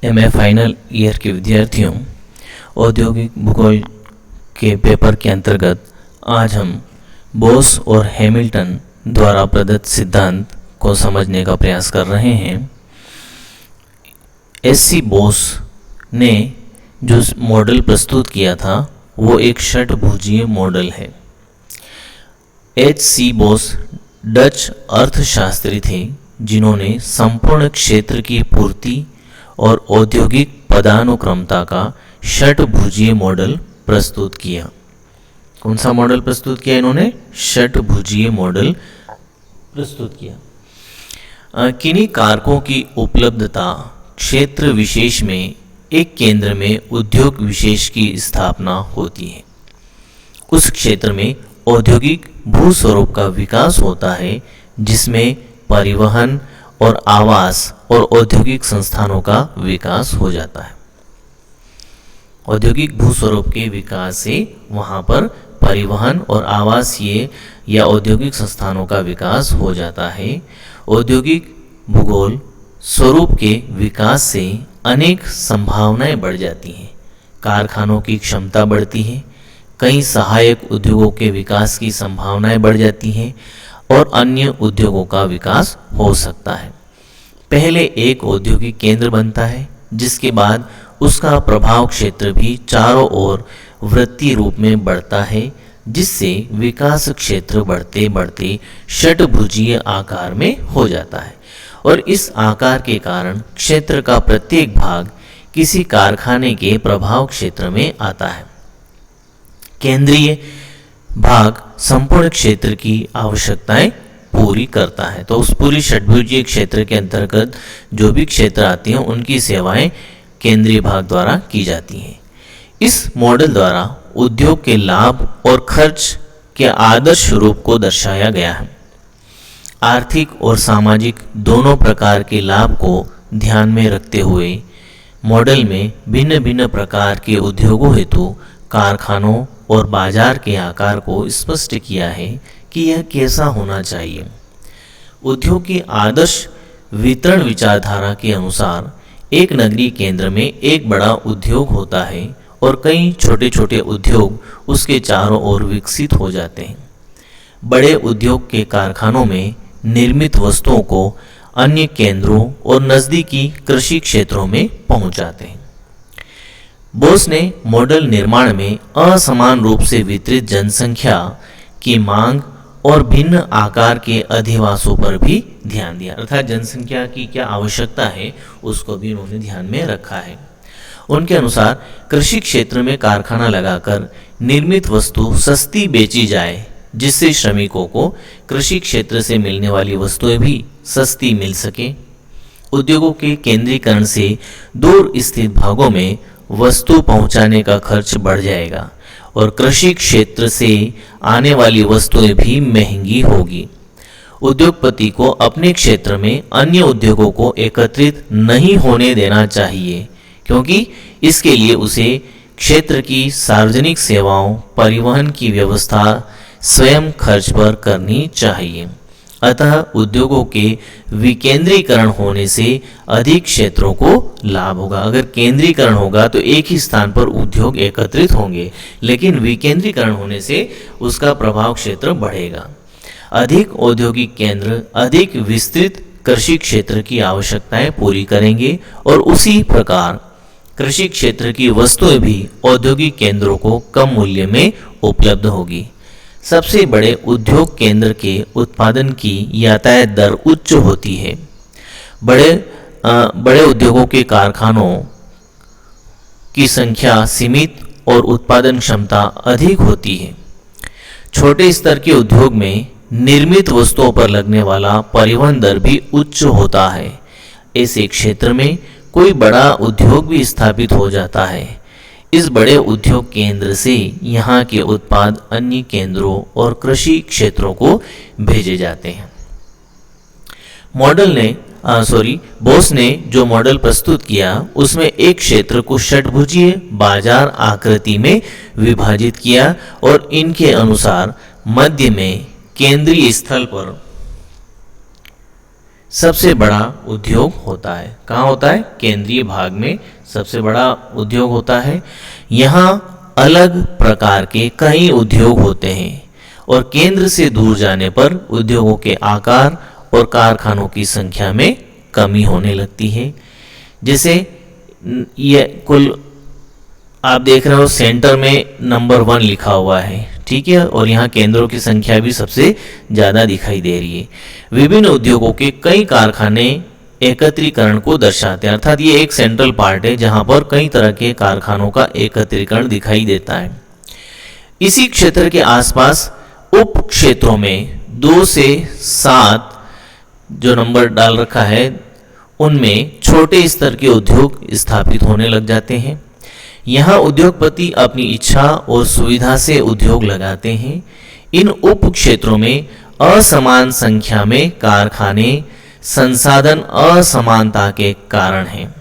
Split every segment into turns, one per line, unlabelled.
MA final year के विद्यार्थियों, औद्योगिक भूगोल के पेपर के अंतर्गत आज हम बोस और हैमिल्टन द्वारा प्रदत्त सिद्धांत को समझने का प्रयास कर रहे हैं। एससी बोस ने जो मॉडल प्रस्तुत किया था वो एक षटभुजीय मॉडल है। एच.सी. बोस डच अर्थशास्त्री थे जिन्होंने संपूर्ण क्षेत्र की पूर्ति और औद्योगिक पदानुक्रमता का षटभुजीय मॉडल प्रस्तुत किया। कौन सा मॉडल प्रस्तुत किया इन्होंने? षटभुजीय मॉडल प्रस्तुत किया। किन्हीं कारकों की उपलब्धता क्षेत्र विशेष में एक केंद्र में उद्योग विशेष की स्थापना होती है। उस क्षेत्र में औद्योगिक भूस्वरूप का विकास होता है जिसमें परिवहन और आवास और औद्योगिक संस्थानों का विकास हो जाता है। औद्योगिक भूस्वरूप के विकास से वहाँ पर परिवहन और आवासीय या औद्योगिक संस्थानों का विकास हो जाता है। औद्योगिक भूगोल स्वरूप के विकास से अनेक संभावनाएं बढ़ जाती हैं। कारखानों की क्षमता बढ़ती है, कई सहायक उद्योगों के विकास की संभावनाएं बढ़ जाती हैं और अन्य उद्योगों का विकास हो सकता है। पहले एक औद्योगिक केंद्र बनता है जिसके बाद उसका प्रभाव क्षेत्र भी चारों ओर वृत्तीय रूप में बढ़ता है, जिससे विकास क्षेत्र बढ़ते बढ़ते षटभुजीय आकार में हो जाता है और इस आकार के कारण क्षेत्र का प्रत्येक भाग किसी कारखाने के प्रभाव क्षेत्र में आता है। केंद्रीय भाग संपूर्ण क्षेत्र की आवश्यकताएं पूरी करता है। तो उस पूरी षटभुजीय क्षेत्र के अंतर्गत जो भी क्षेत्र आती हैं उनकी सेवाएं केंद्रीय भाग द्वारा की जाती हैं। इस मॉडल द्वारा उद्योग के लाभ और खर्च के आदर्श रूप को दर्शाया गया है। आर्थिक और सामाजिक दोनों प्रकार के लाभ को ध्यान में रखते हुए मॉडल में भिन्न भिन्न प्रकार के उद्योगों हेतु कारखानों और बाजार के आकार को स्पष्ट किया है कि यह कैसा होना चाहिए। उद्योग की आदर्श वितरण विचारधारा के अनुसार एक नगरीय केंद्र में एक बड़ा उद्योग होता है और कई छोटे छोटे उद्योग उसके चारों ओर विकसित हो जाते हैं। बड़े उद्योग के कारखानों में निर्मित वस्तुओं को अन्य केंद्रों और नज़दीकी कृषि क्षेत्रों में पहुंचाते हैं। बोस ने मॉडल निर्माण में असमान रूप से वितरित जनसंख्या की मांग और भिन्न आकार के अधिवासों पर भी ध्यान दिया, अर्थात जनसंख्या की क्या आवश्यकता है उसको भी उन्होंने ध्यान में रखा है। उनके अनुसार कृषि क्षेत्र में कारखाना लगाकर निर्मित वस्तु सस्ती बेची जाए जिससे श्रमिकों को कृषि क्षेत्र से मिलने वाली वस्तुएं भी सस्ती मिल सके। उद्योगों के केंद्रीकरण से दूर स्थित भागों में वस्तु पहुंचाने का खर्च बढ़ जाएगा और कृषि क्षेत्र से आने वाली वस्तुएं भी महंगी होगी। उद्योगपति को अपने क्षेत्र में अन्य उद्योगों को एकत्रित नहीं होने देना चाहिए, क्योंकि इसके लिए उसे क्षेत्र की सार्वजनिक सेवाओं, परिवहन की व्यवस्था स्वयं खर्च पर करनी चाहिए। अतः उद्योगों के विकेंद्रीकरण होने से अधिक क्षेत्रों को लाभ होगा। अगर केंद्रीकरण होगा तो एक ही स्थान पर उद्योग एकत्रित होंगे, लेकिन विकेंद्रीकरण होने से उसका प्रभाव क्षेत्र बढ़ेगा। अधिक औद्योगिक केंद्र अधिक विस्तृत कृषि क्षेत्र की आवश्यकताएं पूरी करेंगे और उसी प्रकार कृषि क्षेत्र की वस्तुएं भी औद्योगिक केंद्रों को कम मूल्य में उपलब्ध होगी। सबसे बड़े उद्योग केंद्र के उत्पादन की यातायात दर उच्च होती है। बड़े उद्योगों के कारखानों की संख्या सीमित और उत्पादन क्षमता अधिक होती है। छोटे स्तर के उद्योग में निर्मित वस्तुओं पर लगने वाला परिवहन दर भी उच्च होता है। ऐसे क्षेत्र में कोई बड़ा उद्योग भी स्थापित हो जाता है। इस बड़े उद्योग केंद्र से यहाँ के उत्पाद अन्य केंद्रों और कृषि क्षेत्रों को भेजे जाते हैं। बोस ने जो मॉडल प्रस्तुत किया उसमें एक क्षेत्र को षटभुजीय बाजार आकृति में विभाजित किया और इनके अनुसार मध्य में केंद्रीय स्थल पर सबसे बड़ा उद्योग होता है। कहाँ होता है? केंद्रीय भाग में सबसे बड़ा उद्योग होता है। यहाँ अलग प्रकार के कई उद्योग होते हैं और केंद्र से दूर जाने पर उद्योगों के आकार और कारखानों की संख्या में कमी होने लगती है। जैसे ये कुल आप देख रहे हो सेंटर में नंबर 1 लिखा हुआ है, ठीक है, और यहाँ केंद्रों की संख्या भी सबसे ज़्यादा दिखाई दे रही है। विभिन्न उद्योगों के कई कारखाने एकत्रीकरण को दर्शाते हैं, अर्थात ये एक सेंट्रल पार्ट है जहाँ पर कई तरह के कारखानों का एकत्रीकरण दिखाई देता है। इसी क्षेत्र के आसपास उप क्षेत्रों में 2 से 7 जो नंबर डाल रखा है उनमें छोटे स्तर के उद्योग स्थापित होने लग जाते हैं। यहाँ उद्योगपति अपनी इच्छा और सुविधा से उद्योग लगाते हैं। इन उप क्षेत्रों में असमान संख्या में कारखाने संसाधन असमानता के कारण हैं।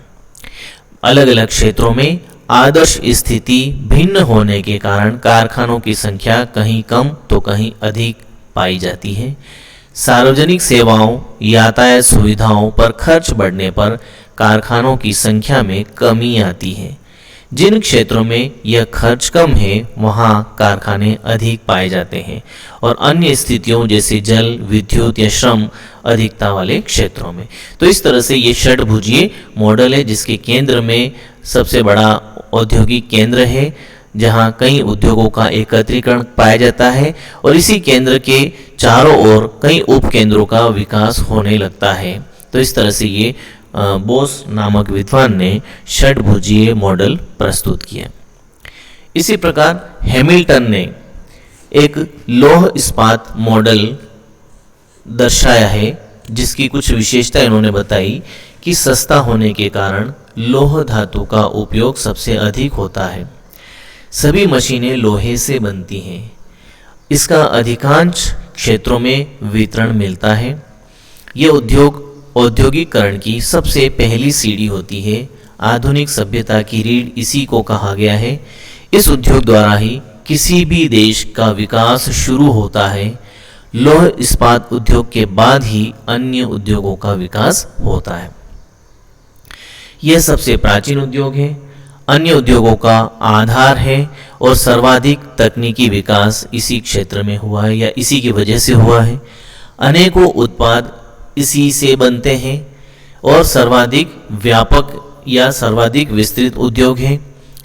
अलग अलग क्षेत्रों में आदर्श स्थिति भिन्न होने के कारण कारखानों की संख्या कहीं कम तो कहीं अधिक पाई जाती है। सार्वजनिक सेवाओं यातायात सुविधाओं पर खर्च बढ़ने पर कारखानों की संख्या में कमी आती है। जिन क्षेत्रों में यह खर्च कम है वहाँ कारखाने अधिक पाए जाते हैं और अन्य स्थितियों जैसे जल विद्युत या श्रम अधिकता वाले क्षेत्रों में। तो इस तरह से ये षटभुजीय मॉडल है जिसके केंद्र में सबसे बड़ा औद्योगिक केंद्र है जहाँ कई उद्योगों का एकत्रीकरण पाया जाता है और इसी केंद्र के चारों ओर कई उप केंद्रों का विकास होने लगता है। तो इस तरह से ये बोस नामक विद्वान ने षटभुजीय मॉडल प्रस्तुत किया। इसी प्रकार हैमिल्टन ने एक लौह इस्पात मॉडल दर्शाया है जिसकी कुछ विशेषता इन्होंने बताई कि सस्ता होने के कारण लौह धातु का उपयोग सबसे अधिक होता है। सभी मशीनें लोहे से बनती हैं। इसका अधिकांश क्षेत्रों में वितरण मिलता है। यह उद्योग औद्योगिकरण की सबसे पहली सीढ़ी होती है। आधुनिक सभ्यता की रीढ़ इसी को कहा गया है। इस उद्योग द्वारा ही किसी भी देश का विकास शुरू होता है। लौह इस्पात उद्योग के बाद ही अन्य उद्योगों का विकास होता है। यह सबसे प्राचीन उद्योग है, अन्य उद्योगों का आधार है और सर्वाधिक तकनीकी विकास इसी क्षेत्र में हुआ है या इसी की वजह से हुआ है। अनेकों उत्पाद इसी से बनते हैं और सर्वाधिक व्यापक या सर्वाधिक विस्तृत उद्योग है।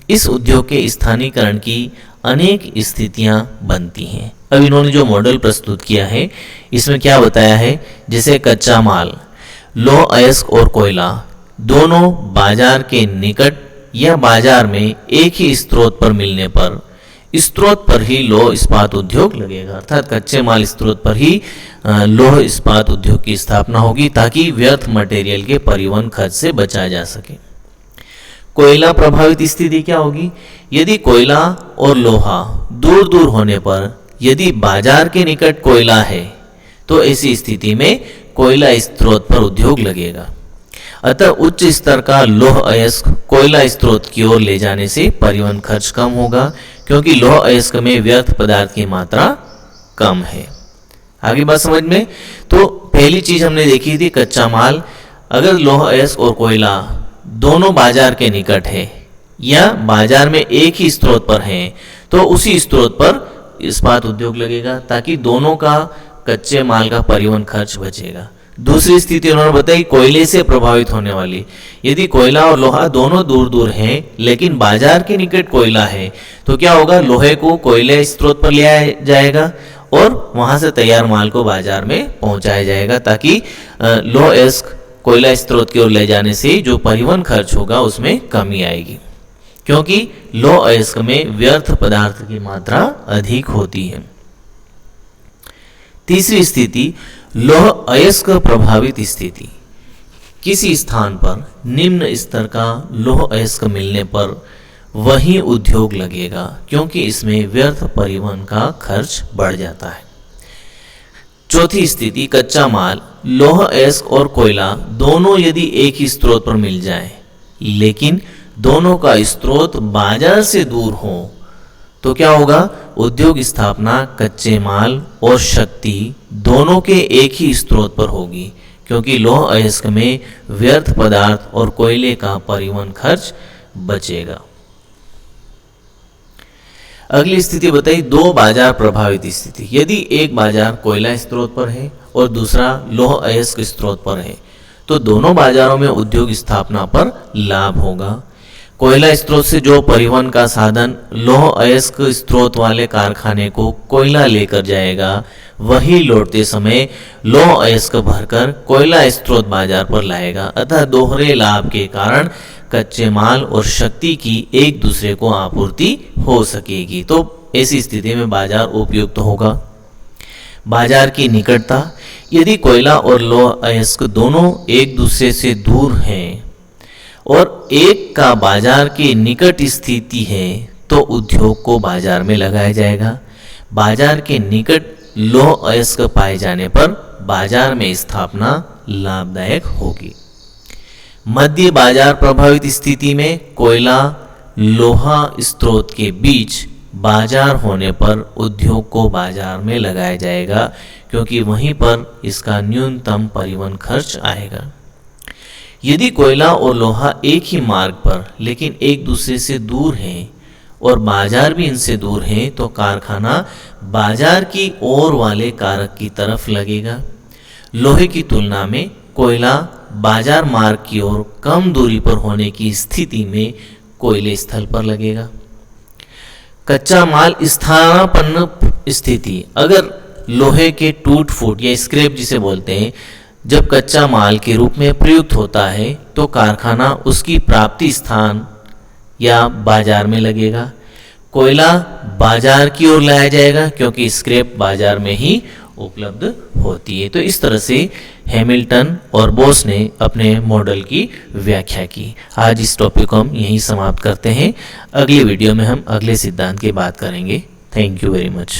इस उद्योग के स्थानीयकरण की अनेक स्थितियां बनती हैं। अब इन्होंने जो मॉडल प्रस्तुत किया है इसमें क्या बताया है, जैसे कच्चा माल, लौह अयस्क और कोयला दोनों बाजार के निकट या बाजार में एक ही स्रोत पर मिलने पर स्रोत पर ही लौह इस्पात उद्योग लगेगा, अर्थात कच्चे माल स्रोत पर ही लौह इस्पात उद्योग की स्थापना होगी ताकि व्यर्थ मटेरियल के परिवहन खर्च से बचा जा सके। कोयला प्रभावित स्थिति क्या होगी, यदि कोयला और लोहा दूर दूर होने पर यदि बाजार के निकट कोयला है तो ऐसी स्थिति में कोयला स्रोत पर उद्योग लगेगा। अतः उच्च स्तर का लौह अयस्क कोयला स्रोत की ओर ले जाने से परिवहन खर्च कम होगा क्योंकि लौह अयस्क में व्यर्थ पदार्थ की मात्रा कम है। आगे बात समझ में, तो पहली चीज हमने देखी थी कच्चा माल। अगर लौह अयस्क और कोयला दोनों बाजार के निकट है या बाजार में एक ही स्रोत पर है तो उसी स्रोत पर इस्पात उद्योग लगेगा ताकि दोनों का कच्चे माल का परिवहन खर्च बचेगा। दूसरी स्थिति उन्होंने बताई कोयले से प्रभावित होने वाली, यदि कोयला और लोहा दोनों दूर दूर हैं लेकिन बाजार के निकट कोयला है तो क्या होगा, लोहे को कोयले स्रोत पर ले आया जाएगा और वहां से तैयार माल को बाजार में पहुंचाया जाएगा ताकि लौह अयस्क कोयला स्रोत की ओर ले जाने से जो परिवहन खर्च होगा उसमें कमी आएगी क्योंकि लौह अयस्क में व्यर्थ पदार्थ की मात्रा अधिक होती है। तीसरी स्थिति लौह अयस्क प्रभावित स्थिति। किसी स्थान पर निम्न स्तर का लौह अयस्क मिलने पर वही उद्योग लगेगा क्योंकि इसमें व्यर्थ परिवहन का खर्च बढ़ जाता है। चौथी स्थिति कच्चा माल, लौह अयस्क और कोयला दोनों यदि एक ही स्रोत पर मिल जाए लेकिन दोनों का स्रोत बाजार से दूर हो तो क्या होगा, उद्योग स्थापना कच्चे माल और शक्ति दोनों के एक ही स्रोत पर होगी क्योंकि लौह अयस्क में व्यर्थ पदार्थ और कोयले का परिवहन खर्च बचेगा। अगली स्थिति बताई दो बाजार प्रभावित स्थिति। यदि एक बाजार कोयला स्रोत पर है और दूसरा लौह अयस्क स्रोत पर है तो दोनों बाजारों में उद्योग स्थापना पर लाभ होगा। कोयला स्रोत से जो परिवहन का साधन लौह अयस्क स्रोत वाले कारखाने को कोयला लेकर जाएगा, वही लौटते समय लौह अयस्क भरकर कोयला स्रोत बाजार पर लाएगा। अतः दोहरे लाभ के कारण कच्चे माल और शक्ति की एक दूसरे को आपूर्ति हो सकेगी। तो ऐसी स्थिति में बाजार उपयुक्त होगा। बाजार की निकटता। यदि कोयला और लौह अयस्क दोनों एक दूसरे से दूर हैं और एक का बाजार के निकट स्थिति है तो उद्योग को बाजार में लगाया जाएगा। बाजार के निकट लौह अयस्क पाए जाने पर बाजार में स्थापना लाभदायक होगी। मध्य बाजार प्रभावित स्थिति में कोयला लोहा स्रोत के बीच बाजार होने पर उद्योग को बाजार में लगाया जाएगा, क्योंकि वहीं पर इसका न्यूनतम परिवहन खर्च आएगा। यदि कोयला और लोहा एक ही मार्ग पर लेकिन एक दूसरे से दूर हैं और बाजार भी इनसे दूर है तो कारखाना बाजार की ओर वाले कारक की तरफ लगेगा। लोहे की तुलना में कोयला बाजार मार्ग की ओर कम दूरी पर होने की स्थिति में कोयले स्थल पर लगेगा। कच्चा माल स्थानापन्न स्थिति। अगर लोहे के टूट फूट या स्क्रैप जिसे बोलते हैं जब कच्चा माल के रूप में प्रयुक्त होता है तो कारखाना उसकी प्राप्ति स्थान या बाजार में लगेगा। कोयला बाजार की ओर लाया जाएगा क्योंकि स्क्रैप बाजार में ही उपलब्ध होती है। तो इस तरह से हैमिल्टन और बोस ने अपने मॉडल की व्याख्या की। आज इस टॉपिक को हम यहीं समाप्त करते हैं। अगले वीडियो में हम अगले सिद्धांत की बात करेंगे। Thank you very much.